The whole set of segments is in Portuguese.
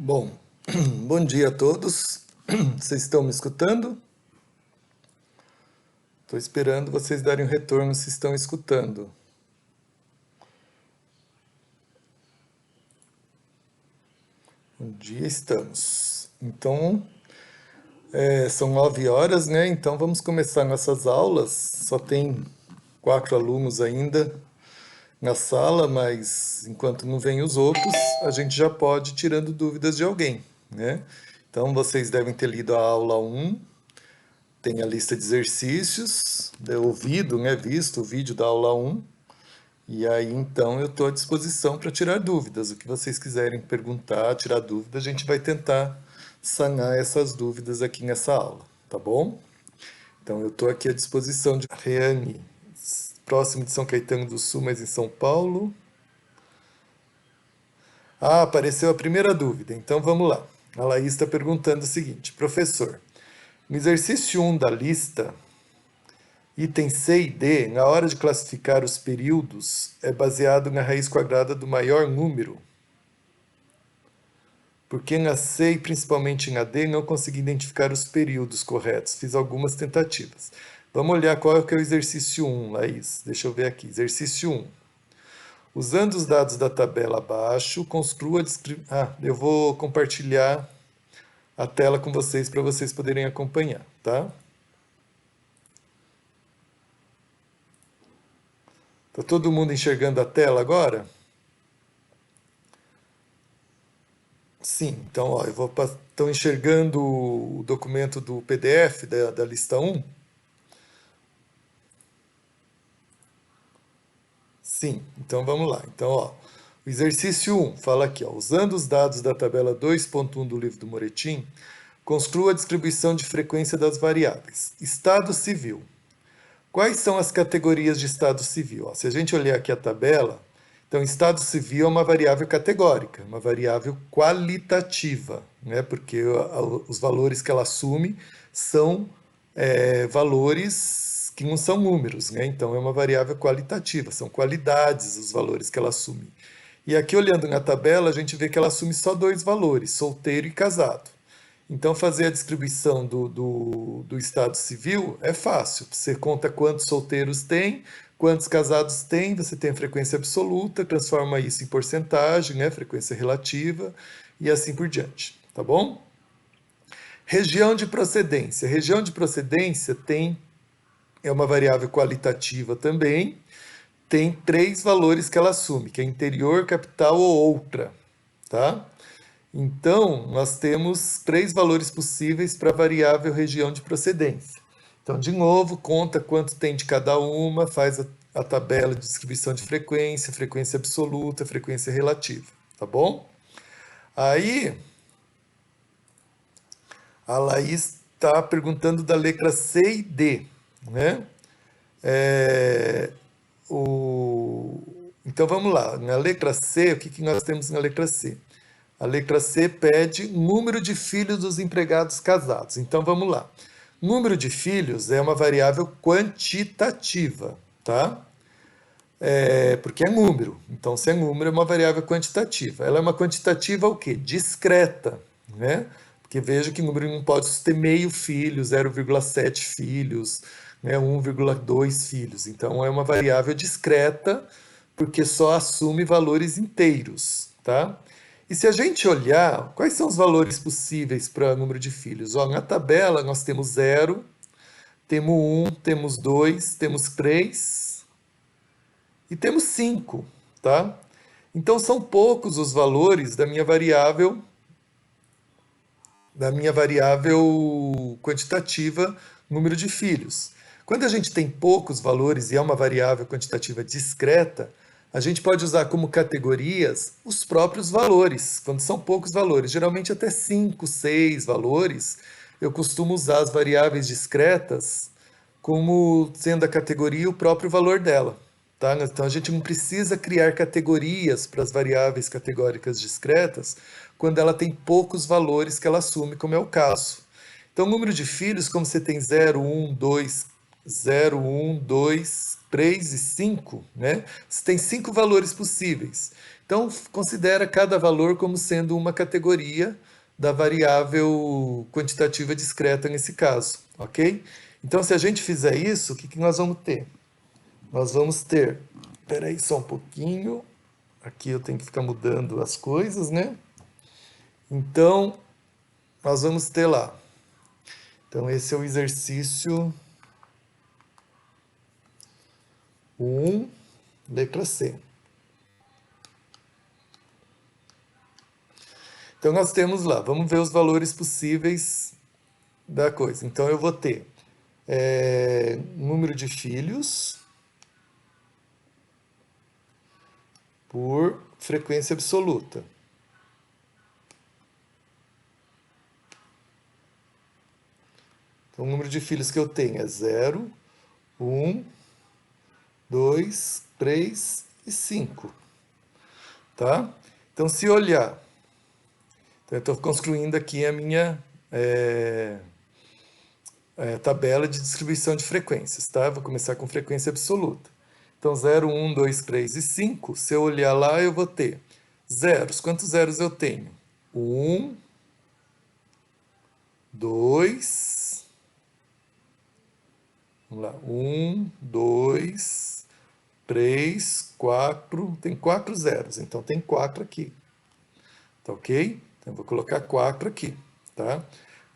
Bom, bom dia a todos. Vocês estão me escutando? Estou esperando vocês darem um retorno se estão escutando. Bom dia, estamos. Então, são 9 horas, né? Então vamos começar nossas aulas. Só tem 4 alunos ainda na sala, mas enquanto não vêm os outros, a gente já pode ir tirando dúvidas de alguém, né? Então vocês devem ter lido a aula 1. Tem a lista de exercícios, ouvido, né, visto o vídeo da aula 1, e aí então eu estou à disposição para tirar dúvidas. O que vocês quiserem perguntar, tirar dúvidas, a gente vai tentar sanar essas dúvidas aqui nessa aula, tá bom? Então eu estou aqui à disposição de Reane, próximo de São Caetano do Sul, mas em São Paulo. Ah, apareceu a primeira dúvida, então vamos lá. A Laís está perguntando o seguinte: professor, no exercício 1 da lista, item C e D, na hora de classificar os períodos, é baseado na raiz quadrada do maior número. Porque na C e principalmente na D não consegui identificar os períodos corretos. Fiz algumas tentativas. Vamos olhar qual é o exercício 1, Laís. Deixa eu ver aqui. Exercício 1. Usando os dados da tabela abaixo, construa a descrição. Eu vou compartilhar a tela com vocês para vocês poderem acompanhar, tá? Tá todo mundo enxergando a tela agora? Sim, então, ó, estão enxergando o documento do PDF da lista 1? Sim, então vamos lá. Então, ó, o exercício 1 fala aqui, ó, usando os dados da tabela 2.1 do livro do Moretim, construa a distribuição de frequência das variáveis. Estado civil. Quais são as categorias de estado civil? Ó, se a gente olhar aqui a tabela, então estado civil é uma variável categórica, uma variável qualitativa, né? Porque os valores que ela assume são valores que não são números, né? Então é uma variável qualitativa, são qualidades os valores que ela assume. E aqui olhando na tabela, a gente vê que ela assume só 2 valores, solteiro e casado. Então, fazer a distribuição do estado civil é fácil. Você conta quantos solteiros tem, quantos casados tem, você tem a frequência absoluta, transforma isso em porcentagem, né, frequência relativa, e assim por diante. Tá bom? Região de procedência. Região de procedência é uma variável qualitativa também, tem 3 valores que ela assume, que é interior, capital ou outra. Tá? Então, nós temos 3 valores possíveis para a variável região de procedência. Então, de novo, conta quanto tem de cada uma, faz a tabela de distribuição de frequência, frequência absoluta, frequência relativa, tá bom? Aí, a Laís está perguntando da letra C e D, né? Então, vamos lá. Na letra C, o que nós temos na letra C? A letra C pede número de filhos dos empregados casados. Então vamos lá. Número de filhos é uma variável quantitativa, tá? Porque é número. Então, se é número, é uma variável quantitativa. Ela é uma quantitativa o quê? Discreta, né? Porque veja que número não pode ter meio filho, 0,7 filhos, né? 1,2 filhos. Então, é uma variável discreta, porque só assume valores inteiros, tá? E se a gente olhar, quais são os valores possíveis para número de filhos? Ó, na tabela nós temos 0, temos 1, temos 2, temos 3 e temos 5, tá? Então são poucos os valores da minha variável quantitativa número de filhos. Quando a gente tem poucos valores e é uma variável quantitativa discreta, a gente pode usar como categorias os próprios valores, quando são poucos valores, geralmente até 5, 6 valores, eu costumo usar as variáveis discretas como sendo a categoria o próprio valor dela. Tá? Então a gente não precisa criar categorias para as variáveis categóricas discretas quando ela tem poucos valores que ela assume, como é o caso. Então, o número de filhos, como você tem 0, 1, 2, 0, 1, 2, 3 e 5, né? Você tem 5 valores possíveis. Então, considera cada valor como sendo uma categoria da variável quantitativa discreta nesse caso, ok? Então, se a gente fizer isso, o que nós vamos ter? Nós vamos ter... Espera aí só um pouquinho. Aqui eu tenho que ficar mudando as coisas, né? Então, nós vamos ter lá. Então, esse é o exercício 1, letra C. Então, nós temos lá, vamos ver os valores possíveis da coisa. Então, eu vou ter número de filhos por frequência absoluta. Então, o número de filhos que eu tenho é 0, 1, 2, 3 e 5. Tá? Então, se olhar, então, eu estou construindo aqui a minha tabela de distribuição de frequências. Tá? Vou começar com frequência absoluta. Então, 0, 1, 2, 3 e 5. Se eu olhar lá, eu vou ter zeros. Quantos zeros eu tenho? 1, 2... Vamos lá. 1, 2, 3, 4. Tem 4 zeros, então tem 4 aqui. Tá ok? Então eu vou colocar 4 aqui, tá?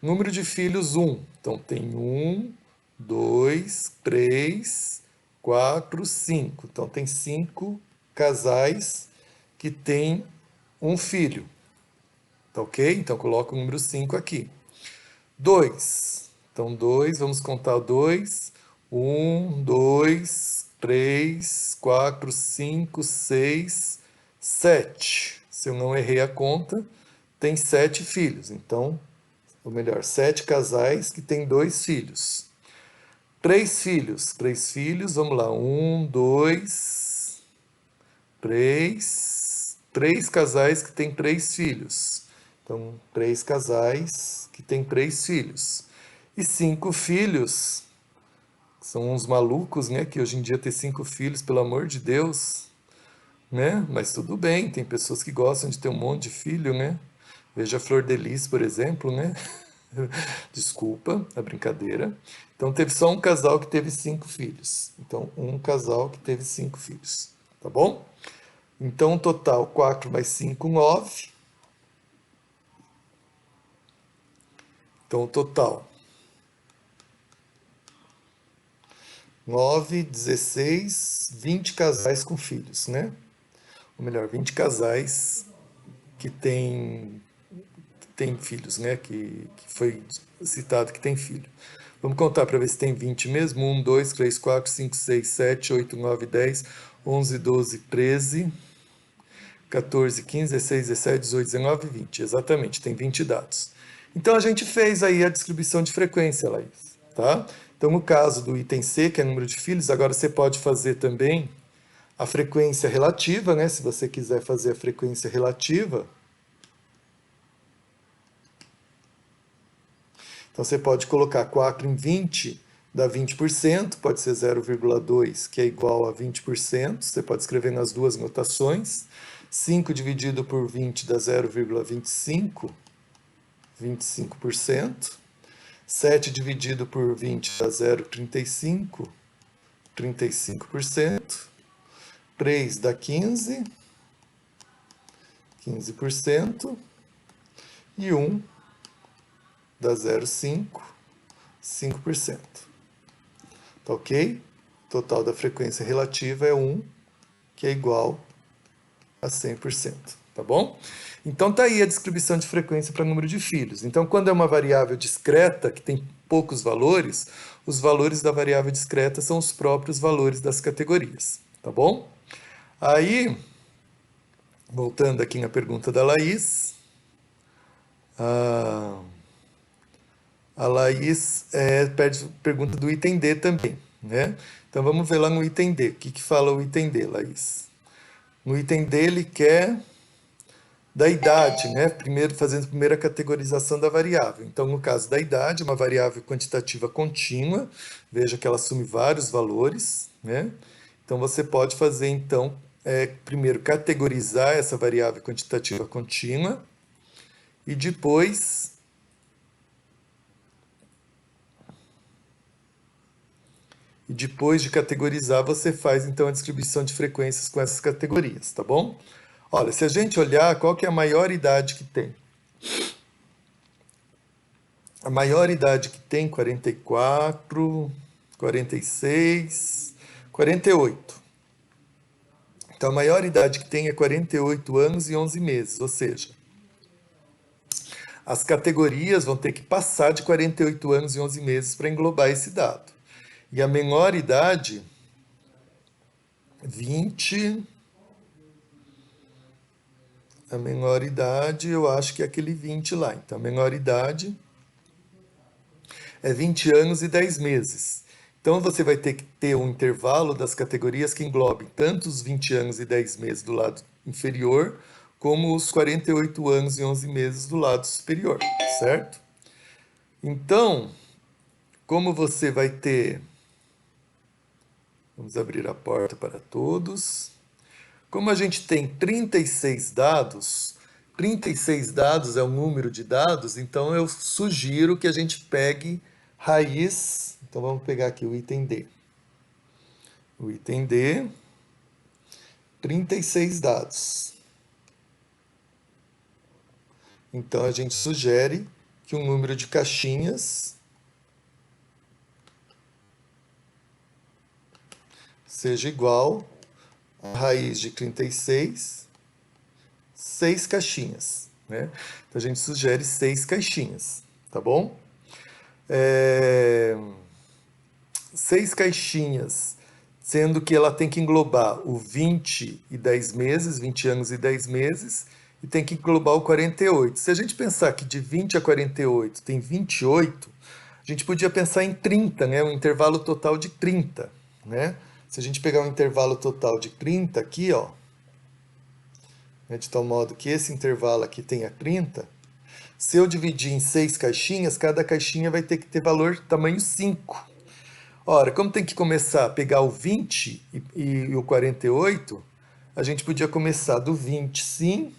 Número de filhos, 1. Então tem 1, 2, 3, 4, 5. Então tem 5 casais que têm um filho. Tá ok? Então coloco o número 5 aqui. 2. Então 2, vamos contar o 2. 1, 2, 3, 4, 5, 6, 7. Se eu não errei a conta, tem 7 filhos. Então, ou melhor, 7 casais que têm 2 filhos. 3 filhos. 3 filhos, vamos lá. 1, 2, 3. 3 casais que têm 3 filhos. Então, 3 casais que têm 3 filhos. E 5 filhos. São uns malucos, né? Que hoje em dia ter 5 filhos, pelo amor de Deus, né? Mas tudo bem, tem pessoas que gostam de ter um monte de filho, né? Veja a Flor de Lis, por exemplo, né? Desculpa a brincadeira. Então teve só um casal que teve 5 filhos. Então, um casal que teve 5 filhos. Tá bom? Então, total 4 mais 5, 9. Então, o total 9, 16, 20 casais com filhos, né? Ou melhor, 20 casais que têm filhos, né? Que foi citado que tem filho. Vamos contar para ver se tem 20 mesmo. 1, 2, 3, 4, 5, 6, 7, 8, 9, 10, 11, 12, 13, 14, 15, 16, 17, 18, 19, 20. Exatamente, tem 20 dados. Então a gente fez aí a distribuição de frequência, Laís, tá? Então no caso do item C, que é número de filhos, agora você pode fazer também a frequência relativa, né? Se você quiser fazer a frequência relativa. Então você pode colocar 4 em 20, dá 20%, pode ser 0,2, que é igual a 20%, você pode escrever nas duas notações. 5 dividido por 20 dá 0,25, 25%. 7 dividido por 20 dá 0,35, 35%. 3 dá 15, 15%. E 1 dá 0,5, 5%. Tá ok? O total da frequência relativa é 1, que é igual a 100%. Tá bom? Então tá aí a distribuição de frequência para número de filhos. Então, quando é uma variável discreta, que tem poucos valores, os valores da variável discreta são os próprios valores das categorias. Tá bom? Aí, voltando aqui na pergunta da Laís, a Laís pergunta do item D também, né? Então vamos ver lá no item D. O que fala o item D, Laís? No item D ele quer Da idade, né? Primeiro, fazendo a primeira categorização da variável. Então, no caso da idade, uma variável quantitativa contínua, veja que ela assume vários valores, né? Então, você pode fazer, então, primeiro categorizar essa variável quantitativa contínua e depois de categorizar, você faz então a distribuição de frequências com essas categorias, tá bom? Olha, se a gente olhar qual que é a maior idade que tem. A maior idade que tem, 44, 46, 48. Então, a maior idade que tem é 48 anos e 11 meses, ou seja, as categorias vão ter que passar de 48 anos e 11 meses para englobar esse dado. E a menor idade, 20. A menor idade, eu acho que é aquele 20 lá. Então, a menor idade é 20 anos e 10 meses. Então, você vai ter que ter um intervalo das categorias que englobe tanto os 20 anos e 10 meses do lado inferior, como os 48 anos e 11 meses do lado superior, certo? Então, como você vai ter... Vamos abrir a porta para todos. Como a gente tem 36 dados, 36 dados é o número de dados, então eu sugiro que a gente pegue raiz. Então vamos pegar aqui o item D. O item D, 36 dados. Então a gente sugere que o número de caixinhas seja igual a raiz de 36, 6 caixinhas, né? Então a gente sugere 6 caixinhas, tá bom? 6 caixinhas, sendo que ela tem que englobar o 20 e 10 meses, 20 anos e 10 meses, e tem que englobar o 48. Se a gente pensar que de 20 a 48 tem 28, a gente podia pensar em 30, né? Um intervalo total de 30, né? Se a gente pegar um intervalo total de 30 aqui, ó, né, de tal modo que esse intervalo aqui tenha 30, se eu dividir em 6 caixinhas, cada caixinha vai ter que ter valor tamanho 5. Ora, como tem que começar a pegar o 20 e o 48, a gente podia começar do 20 sim,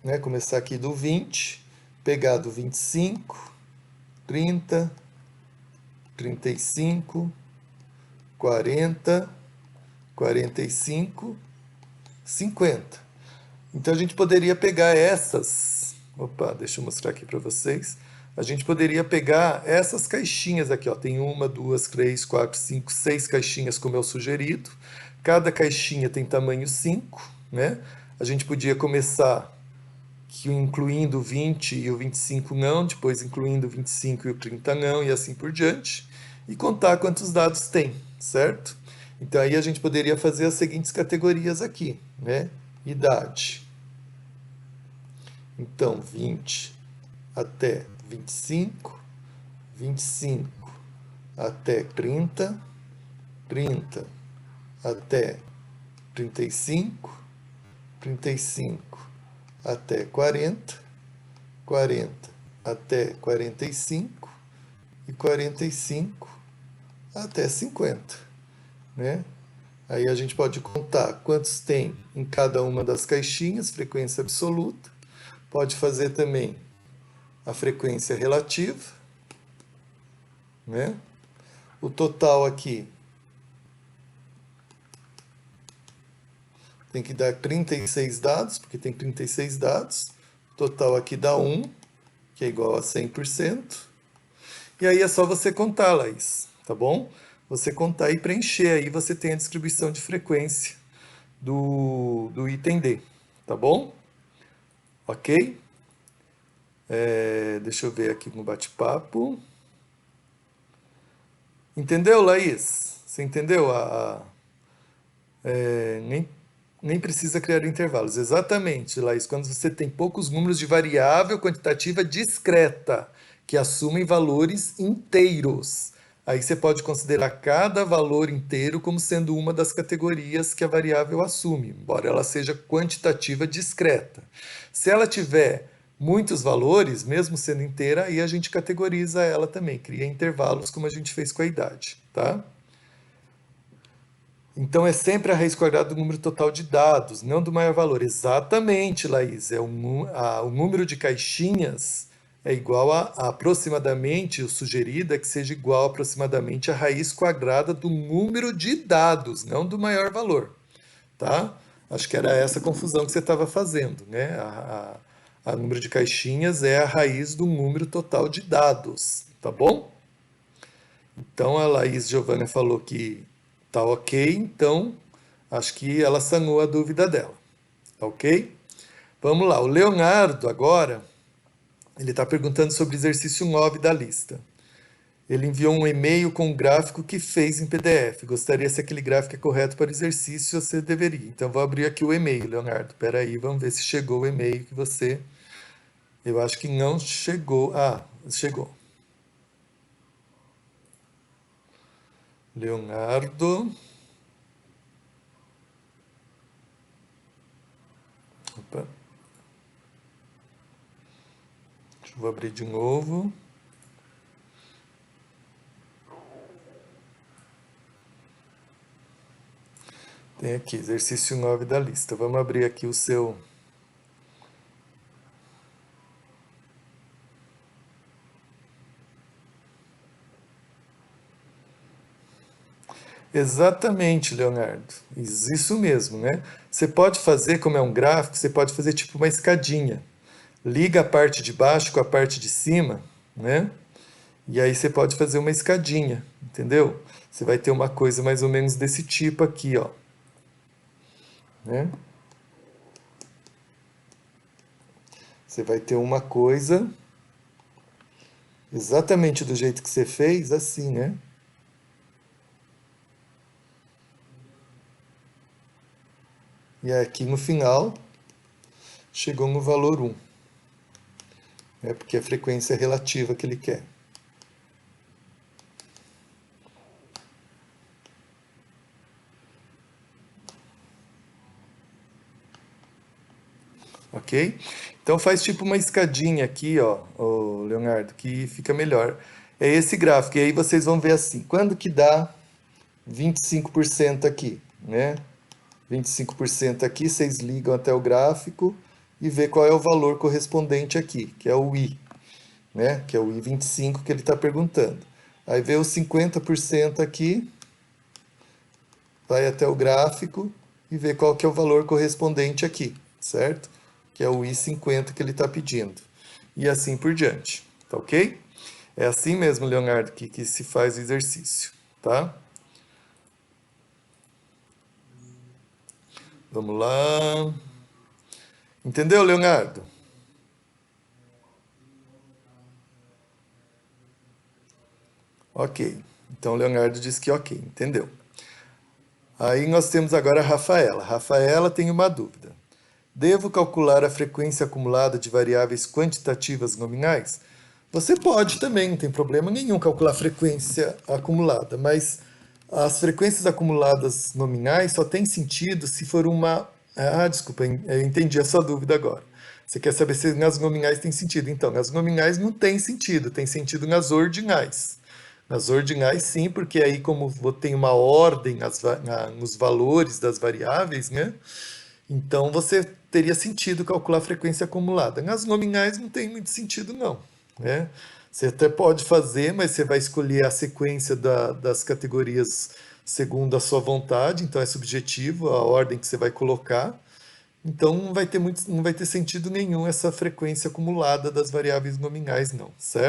né? Começar aqui do 20, pegar do 25, 30, 35, 40, 45, 50. Então a gente poderia pegar essas. Opa, deixa eu mostrar aqui para vocês. A gente poderia pegar essas caixinhas aqui, ó. Tem uma, duas, três, quatro, cinco, seis caixinhas, como é o sugerido. Cada caixinha tem tamanho 5, né? A gente podia começar incluindo o 20 e o 25 não, depois incluindo o 25 e o 30 não, e assim por diante, e contar quantos dados tem, certo? Então aí a gente poderia fazer as seguintes categorias aqui, né? Idade. Então, 20 até 25, 25 até 30, 30 até 35, 35 até 40, 40 até 45 e 45 até 50, né? Aí a gente pode contar quantos tem em cada uma das caixinhas, frequência absoluta. Pode fazer também a frequência relativa, né? O total aqui tem que dar 36 dados, porque tem 36 dados. O total aqui dá 1, que é igual a 100%. E aí é só você contar, Laís, tá bom? Você contar e preencher, aí você tem a distribuição de frequência do item D, tá bom? Ok? Deixa eu ver aqui no bate-papo. Entendeu, Laís? Você entendeu? Nem precisa criar intervalos. Exatamente, Laís. Quando você tem poucos números de variável quantitativa discreta, que assumem valores inteiros. aí você pode considerar cada valor inteiro como sendo uma das categorias que a variável assume, embora ela seja quantitativa discreta. Se ela tiver muitos valores, mesmo sendo inteira, aí a gente categoriza ela também, cria intervalos como a gente fez com a idade, tá? Então é sempre a raiz quadrada do número total de dados, não do maior valor. Exatamente, Laís. O número de caixinhas é igual a aproximadamente, o sugerido é que seja igual aproximadamente a raiz quadrada do número de dados, não do maior valor, tá? Acho que era essa confusão que você estava fazendo, né? A número de caixinhas é a raiz do número total de dados, tá bom? Então a Laís Giovanna falou que tá ok, então acho que ela sanou a dúvida dela, tá ok? Vamos lá, o Leonardo agora, ele está perguntando sobre o exercício 9 da lista. Ele enviou um e-mail com um gráfico que fez em PDF. Gostaria se aquele gráfico é correto para o exercício, você deveria. Então vou abrir aqui o e-mail, Leonardo. Espera aí, vamos ver se chegou o e-mail que você... Eu acho que não chegou. Ah, chegou. Leonardo. Opa, vou abrir de novo. Tem aqui, exercício 9 da lista. Vamos abrir aqui o seu. Exatamente, Leonardo. Isso mesmo, né? Você pode fazer, como é um gráfico, você pode fazer tipo uma escadinha. Liga a parte de baixo com a parte de cima, né? E aí você pode fazer uma escadinha, entendeu? Você vai ter uma coisa mais ou menos desse tipo aqui, ó, né? Você vai ter uma coisa exatamente do jeito que você fez, assim, né? E aqui no final chegou no valor 1, né? Porque é a frequência relativa que ele quer. Ok? Então faz tipo uma escadinha aqui, ó, ô Leonardo, que fica melhor. É esse gráfico, e aí vocês vão ver assim, quando que dá 25% aqui, né? 25% aqui, vocês ligam até o gráfico e vê qual é o valor correspondente aqui, que é o I, né? Que é o I 25 que ele está perguntando. Aí vê os 50% aqui, vai até o gráfico e vê qual que é o valor correspondente aqui, certo? Que é o I 50 que ele está pedindo. E assim por diante, tá ok? É assim mesmo, Leonardo, que se faz o exercício, tá? Vamos lá. Entendeu, Leonardo? Ok. Então, Leonardo disse que ok, entendeu. Aí nós temos agora a Rafaela. Rafaela tem uma dúvida. Devo calcular a frequência acumulada de variáveis quantitativas nominais? Você pode também, não tem problema nenhum calcular a frequência acumulada, mas as frequências acumuladas nominais só tem sentido se for uma. Ah, desculpa, eu entendi a sua dúvida agora. Você quer saber se nas nominais tem sentido? Então, nas nominais não tem sentido nas ordinais. Nas ordinais, sim, porque aí, como tem uma ordem nos valores das variáveis, né? Então você teria sentido calcular a frequência acumulada. Nas nominais não tem muito sentido, não, né? Você até pode fazer, mas você vai escolher a sequência das categorias segundo a sua vontade, então é subjetivo a ordem que você vai colocar. Então não vai ter sentido nenhum essa frequência acumulada das variáveis nominais, não, certo?